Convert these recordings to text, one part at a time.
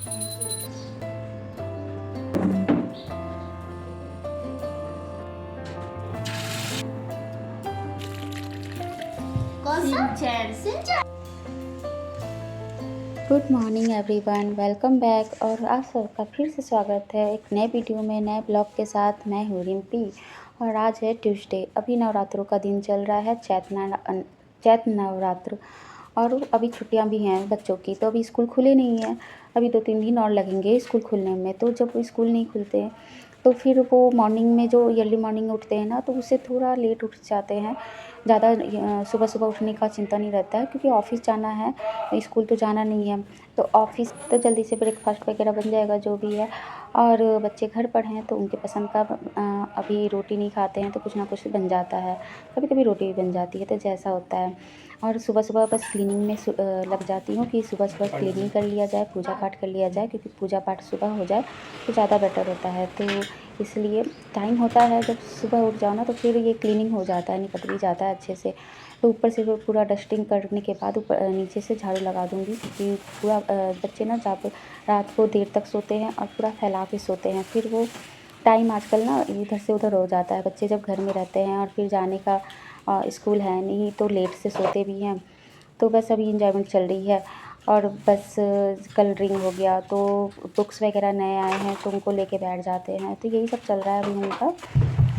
Good morning everyone, welcome back. और आप सबका फिर से स्वागत है एक नए वीडियो में, नए ब्लॉग के साथ। मैं हूँ रिम्पी और आज है ट्यूसडे। अभी नवरात्रों का दिन चल रहा है, चैत्र नवरात्र। और अभी छुट्टियां भी हैं बच्चों की, तो अभी स्कूल खुले नहीं हैं। अभी 2-3 दिन और लगेंगे स्कूल खुलने में। तो जब स्कूल नहीं खुलते हैं तो फिर वो मॉर्निंग में जो अर्ली मॉर्निंग उठते हैं ना, तो उससे थोड़ा लेट उठ जाते हैं। ज़्यादा सुबह सुबह उठने का चिंता नहीं रहता है, क्योंकि ऑफिस जाना है, स्कूल तो जाना नहीं है। तो ऑफिस तो जल्दी से ब्रेकफास्ट वगैरह बन जाएगा जो भी है। और बच्चे घर पर हैं तो उनके पसंद का अभी रोटी नहीं खाते हैं तो कुछ ना कुछ बन जाता है। कभी कभी रोटी भी बन जाती है, तो जैसा होता है। और सुबह सुबह बस क्लीनिंग में लग जाती हूँ कि सुबह सुबह क्लीनिंग कर लिया जाए, पूजा पाठ कर लिया जाए, क्योंकि पूजा पाठ सुबह हो जाए तो ज़्यादा बेटर होता है। तो इसलिए टाइम होता है जब सुबह उठ जाओ ना, तो फिर ये क्लीनिंग हो जाता है, निपट भी जाता है अच्छे से। तो ऊपर से वो पूरा डस्टिंग करने के बाद ऊपर नीचे से झाड़ू लगा दूँगी, क्योंकि पूरा बच्चे ना जब रात को देर तक सोते हैं और पूरा फैला के सोते हैं, फिर वो टाइम आजकल ना इधर से उधर हो जाता है। बच्चे जब घर में रहते हैं और फिर जाने का स्कूल है नहीं, तो लेट से सोते भी हैं। तो बस अभी इंजॉयमेंट चल रही है। और बस कलरिंग हो गया, तो बुक्स वगैरह नए आए हैं तो उनको लेके बैठ जाते हैं। तो यही सब चल रहा है अभी उनका,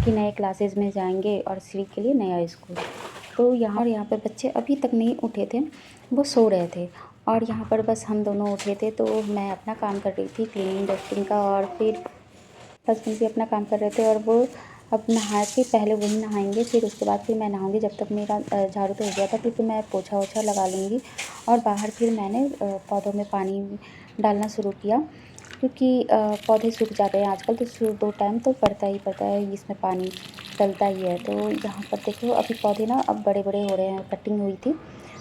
कि नए क्लासेस में जाएंगे और श्री के लिए नया स्कूल। तो यहाँ पर बच्चे अभी तक नहीं उठे थे, वो सो रहे थे। और यहाँ पर बस हम दोनों उठे थे, तो मैं अपना काम कर रही थी क्लीनिंग डस्टिंग का, और फिर हस्बैंड भी अपना काम कर रहे थे। और वो अब नहा के पहले वही नहाएंगे, फिर उसके बाद फिर मैं नहाऊंगी। जब तक मेरा झाड़ू तो हो गया था, फिर मैं पोछा वोछा लगा लूँगी। और बाहर फिर मैंने पौधों में पानी डालना शुरू किया, क्योंकि पौधे सूख जाते हैं आजकल। तो 2 टाइम तो पड़ता ही पड़ता है, इसमें पानी डलता ही है। तो यहाँ पर देखो अभी पौधे ना अब बड़े बड़े हो रहे हैं, कटिंग हुई थी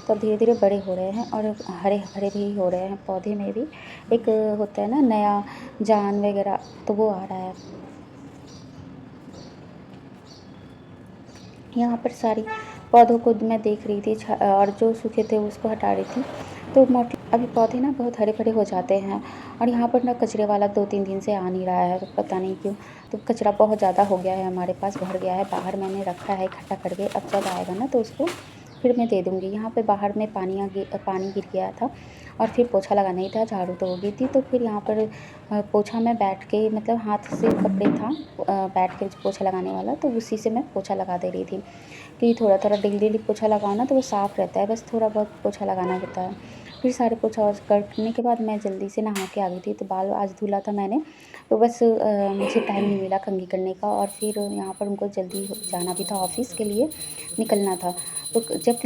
तो अब धीरे धीरे बड़े हो रहे हैं और हरे भरे भी हो रहे हैं। पौधे में भी एक होता है ना नया जान वगैरह, तो वो आ रहा है। यहाँ पर सारी पौधों को मैं देख रही थी, और जो सूखे थे उसको हटा रही थी। तो मोटे अभी पौधे ना बहुत हरे भरे हो जाते हैं। और यहाँ पर ना कचरे वाला 2-3 दिन से आ नहीं रहा है, तो पता नहीं क्यों। तो कचरा बहुत ज़्यादा हो गया है, हमारे पास भर गया है। बाहर मैंने रखा है इकट्ठा करके, अब जब आएगा ना तो उसको फिर मैं दे दूँगी। यहाँ पे बाहर में पानी गिर गया था, और फिर पोछा लगाना ही था, झाड़ू तो हो गई थी। तो फिर यहाँ पर पोछा मैं बैठ के, मतलब हाथ से कपड़े था बैठ के पोछा लगाने वाला, तो उसी से मैं पोछा लगा दे रही थी। कि थोड़ा थोड़ा डेली डेली पोछा लगाओ ना तो वो साफ़ रहता है, बस थोड़ा बहुत पोछा लगाना होता है। फिर सारे पोछा वोछा करने के बाद मैं जल्दी से नहा के आ गई थी। तो बाल आज धुला था मैंने, तो बस मुझे टाइम नहीं मिला कंघी करने का। और फिर यहाँ पर उनको जल्दी जाना भी था, ऑफिस के लिए निकलना था। तो जब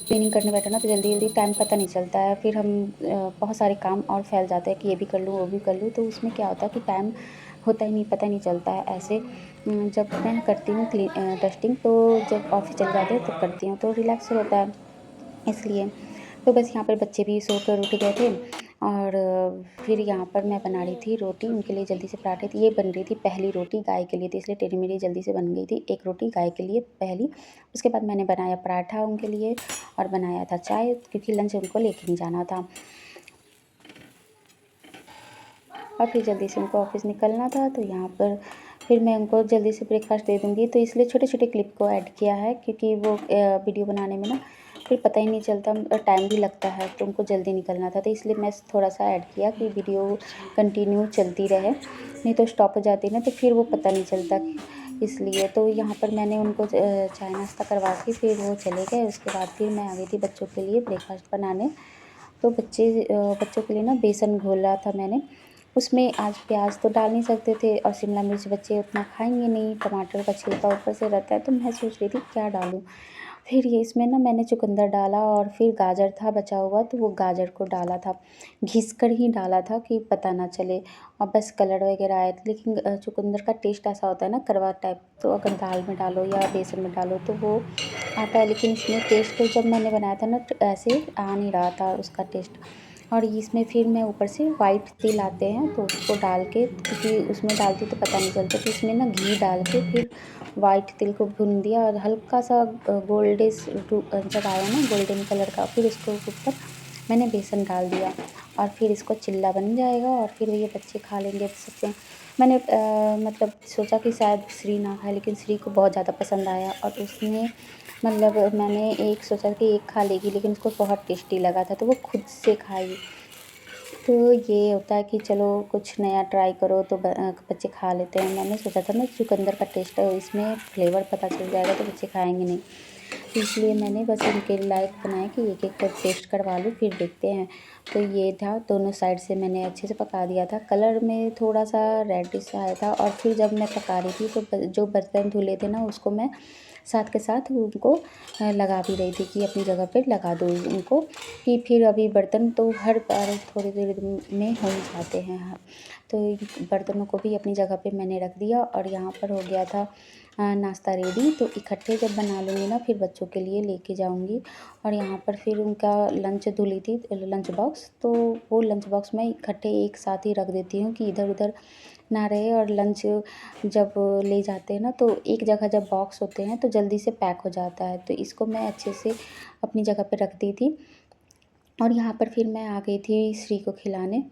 क्लीनिंग करने बैठो ना, तो जल्दी जल्दी टाइम पता नहीं चलता है। फिर हम बहुत सारे काम और फैल जाते हैं कि ये भी कर लूँ वो भी कर लूँ, तो उसमें क्या होता है कि टाइम होता ही नहीं, पता नहीं चलता है। ऐसे जब मैं करती हूँ डस्टिंग, तो जब ऑफिस चले जाते हैं तब करती हूँ, तो रिलैक्स होता है इसलिए। तो बस यहाँ पर बच्चे भी सोकर उठ गए थे। और फिर यहाँ पर मैं बना रही थी रोटी उनके लिए, जल्दी से पराठे थी। ये बन रही थी पहली रोटी गाय के लिए थी, इसलिए टेढ़ी मेढ़ी जल्दी से बन गई थी। एक रोटी गाय के लिए पहली, उसके बाद मैंने बनाया पराठा उनके लिए, और बनाया था चाय, क्योंकि लंच उनको लेके नहीं जाना था। और फिर जल्दी से उनको ऑफिस निकलना था, तो यहाँ पर फिर मैं उनको जल्दी से ब्रेकफास्ट दे दूँगी। तो इसलिए छोटे छोटे क्लिप को ऐड किया है, क्योंकि वो वीडियो बनाने में ना फिर पता ही नहीं चलता और टाइम भी लगता है, तो उनको जल्दी निकलना था। तो इसलिए मैं थोड़ा सा ऐड किया कि वीडियो कंटिन्यू चलती रहे, नहीं तो स्टॉप हो जाती ना तो फिर वो पता नहीं चलता, इसलिए। तो यहाँ पर मैंने उनको चाय नाश्ता करवा के फिर वो चले गए। उसके बाद फिर मैं आ गई थी बच्चों के लिए ब्रेकफास्ट बनाने। तो बच्चों के लिए ना बेसन घोला था मैंने। उसमें आज प्याज तो डाल नहीं सकते थे, और शिमला मिर्च बच्चे उतना खाएंगे नहीं, टमाटर का छिलका ऊपर से रहता है, तो मैं सोच रही थी क्या डालूं। फिर ये इसमें ना मैंने चुकंदर डाला, और फिर गाजर था बचा हुआ, तो वो गाजर को डाला था, घिस कर ही डाला था कि पता ना चले। और बस कलर वगैरह आए थे। लेकिन चुकंदर का टेस्ट ऐसा होता है ना कड़वा टाइप, तो अगर दाल में डालो या बेसन में डालो तो वो आता है। लेकिन इसमें टेस्ट जब मैंने बनाया था ना, तो ऐसे आ नहीं रहा था उसका टेस्ट। और इसमें फिर मैं ऊपर से वाइट तिल आते हैं तो उसको डाल के, क्योंकि उसमें डालती तो पता नहीं चलता, तो इसमें ना घी डाल के फिर वाइट तिल को भून दिया और हल्का सा गोल्डिश जब आया ना गोल्डन कलर का, फिर उसको ऊपर मैंने बेसन डाल दिया और फिर इसको चिल्ला बन जाएगा और फिर ये बच्चे खा लेंगे सबसे। मैंने मतलब सोचा कि शायद श्री ना खाए, लेकिन श्री को बहुत ज़्यादा पसंद आया और उसने मतलब मैंने एक सोचा कि एक खा लेगी, लेकिन उसको बहुत टेस्टी लगा था तो वो खुद से खाई। तो ये होता है कि चलो कुछ नया ट्राई करो तो बच्चे खा लेते हैं। मैंने सोचा था ना चुकंदर का टेस्ट है इसमें फ्लेवर पता चल जाएगा तो बच्चे खाएंगे नहीं, तो इसलिए मैंने बस इनके लायक बनाया कि एक एक कर टेस्ट करवा लूँ फिर देखते हैं। तो ये था, दोनों साइड से मैंने अच्छे से पका दिया था। कलर में थोड़ा सा रेडिश आया था और फिर जब मैं पका रही थी तो जो बर्तन धुले थे ना उसको मैं साथ के साथ उनको लगा भी रही थी कि अपनी जगह पे लगा दो उनको, कि फिर अभी बर्तन तो हर बार थोड़ी देर में हो ही जाते हैं। हाँ, तो बर्तनों को भी अपनी जगह पे मैंने रख दिया और यहाँ पर हो गया था नाश्ता रेडी। तो इकट्ठे जब बना लूँगी ना फिर बच्चों के लिए लेके जाऊँगी। और यहाँ पर फिर उनका लंच धुली थी लंच बॉक्स, तो वो लंच बॉक्स में इकट्ठे एक साथ ही रख देती हूँ कि इधर उधर ना रहे। और लंच जब ले जाते हैं ना तो एक जगह जब बॉक्स होते हैं तो जल्दी से पैक हो जाता है, तो इसको मैं अच्छे से अपनी जगह पे रख दी थी। और यहाँ पर फिर मैं आ गई थी श्री को खिलाने।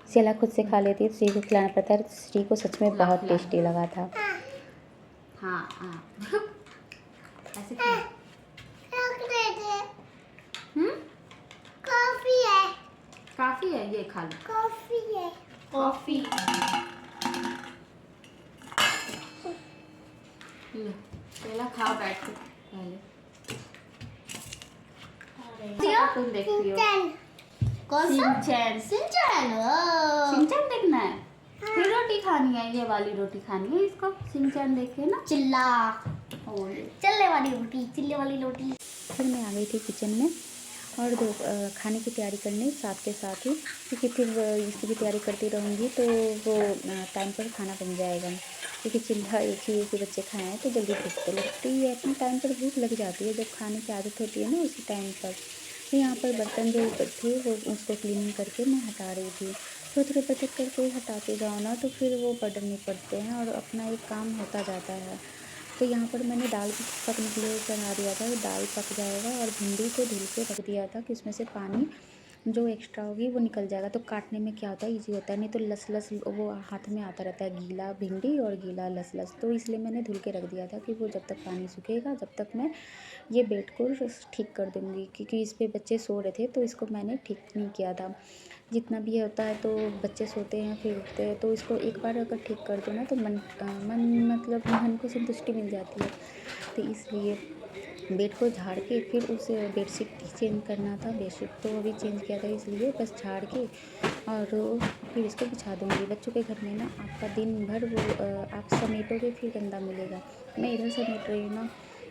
सेला खुद से खा लेती है, श्री को खिलाना पड़ता है। श्री को सच में बहुत टेस्टी लगा था। हाँ हाँ ऐसे कॉफी है, काफ़ी है, ये खा लो। कॉफी है, कॉफ़ी पहला खाओ बैठ के पहले। तुम देखती हो कौन सा? सिंचैन। सिंचैन। सिंचैन देखना है, फिर रोटी खानी है, ये वाली रोटी खानी है इसको। सिंचैन देखे ना, चिल्ला और चलने वाली रोटी, चिल्ले वाली रोटी। फिर मैं आ गई थी किचन में और खाने की तैयारी करने साथ के साथ ही, क्योंकि फिर इसकी भी तैयारी करती रहूँगी तो वो टाइम पर खाना बन जाएगा। क्योंकि चिल्ला एक ही बच्चे खाए हैं तो जल्दी भूख तो लगती है, अपने टाइम पर भूख लग जाती है जब खाने की आदत होती है ना उसी टाइम पर। तो यहाँ पर बर्तन जो थे वो उसको क्लीनिंग करके मैं हटा रही थी। थोड़े थोड़े बर्तन करके हटाते जाओ ना तो फिर वो बर्डन नहीं पड़ते हैं और अपना एक काम होता जाता है। तो यहाँ पर मैंने दाल भी पकने के लिए चढ़ा दिया था, दाल पक जाएगा और भिंडी को धुल के रख दिया था कि उसमें से पानी जो एक्स्ट्रा होगी वो निकल जाएगा, तो काटने में क्या होता है ईजी होता है, नहीं तो लस लस वो हाथ में आता रहता है, गीला भिंडी और गीला लस लस। तो इसलिए मैंने धुल के रख दिया था कि वो जब तक पानी सूखेगा जब तक मैं ये बेड को ठीक कर दूँगी, क्योंकि इस पर बच्चे सो रहे थे तो इसको मैंने ठीक नहीं किया था। जितना भी होता है तो बच्चे सोते हैं फिर उठते हैं, तो इसको एक बार अगर ठीक कर दो ना तो मन मतलब मन को संतुष्टि मिल जाती है। तो इसलिए बेड को झाड़ के फिर उस बेडशीट चेंज करना था, बेडशीट तो अभी चेंज किया था इसलिए बस झाड़ के और फिर इसको बिछा दूँगी। बच्चों के घर में ना आपका दिन भर वो आप समेटोगे फिर गंदा मिलेगा। मैं इधर समेट रही हूँ ना,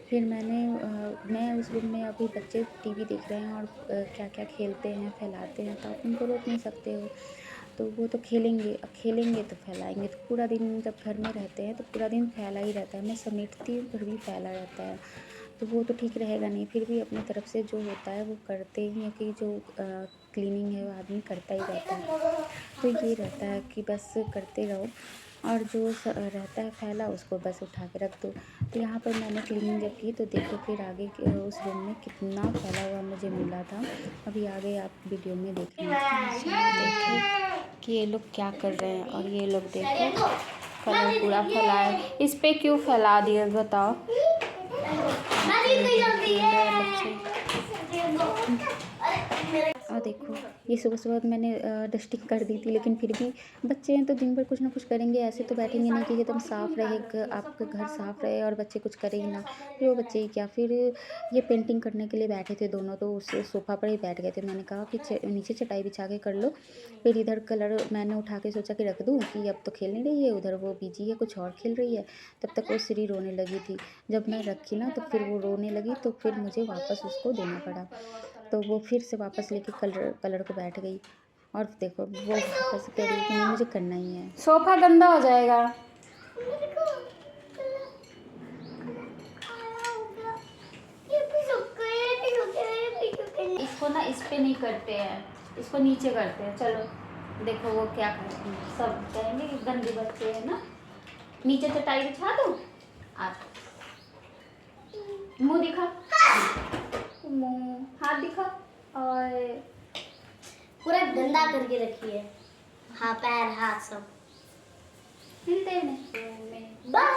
फिर मैं उस रूम में अभी बच्चे टीवी देख रहे हैं और क्या क्या खेलते हैं फैलाते हैं, तो आप उनको रोक नहीं सकते हो। तो वो तो खेलेंगे, अब खेलेंगे तो फैलाएंगे, तो पूरा दिन जब घर में रहते हैं तो पूरा दिन फैला ही रहता है। मैं समेटती हूँ फिर भी फैला रहता है, तो वो तो ठीक रहेगा नहीं। फिर भी अपनी तरफ से जो होता है वो करते ही हैं कि जो क्लीनिंग है वो आदमी करता ही रहता है। तो ये रहता है कि बस करते रहो और जो रहता है फैला उसको बस उठा के रख दो। तो यहाँ पर मैंने क्लीनिंग जब की तो देखो फिर आगे उस रूम में कितना फैला हुआ मुझे मिला था। अभी आगे आप वीडियो में देखना, देखिए कि ये लोग क्या कर रहे हैं। और ये लोग देखो कलर पूरा फैला है, इस पे क्यों फैला दिए बताओ। और देखो ये सुबह सुबह मैंने डस्टिंग कर दी थी, लेकिन फिर भी बच्चे हैं तो दिन भर कुछ ना कुछ करेंगे, ऐसे तो बैठेंगे नहीं कि एकदम साफ़ रहे आपका घर साफ़ रहे और बच्चे कुछ करें ही ना। फिर वो बच्चे ही क्या, फिर ये पेंटिंग करने के लिए बैठे थे दोनों, तो उस सोफ़ा पर ही बैठ गए थे। मैंने कहा कि नीचे चटाई बिछा के कर लो। फिर इधर कलर मैंने उठा के सोचा कि रख दूँ कि अब तो खेल नहीं रही है, उधर वो बिजी है कुछ और खेल रही है। तब तक वो श्री रोने लगी थी, जब मैं रखी ना तो फिर वो रोने लगी, तो फिर मुझे वापस उसको देना पड़ा। तो वो फिर से वापस लेके कलर को बैठ गई और देखो वो वापस कह रही कि नहीं मुझे करना ही है, सोफ़ा गंदा हो जाएगा। इसको ना इस पे नहीं करते हैं, इसको नीचे करते हैं। चलो देखो वो क्या करते हैं, सब कहेंगे कि गंदे बच्चे हैं ना। नीचे चटाई बिछा दूँ? आ मुंह दिखा, मुंह, हाथ दिखा। और पूरा गंदा करके रखी है। हाँ पैर हाथ सब। मिलते हैं नेक्स्ट वीडियो में। बाय।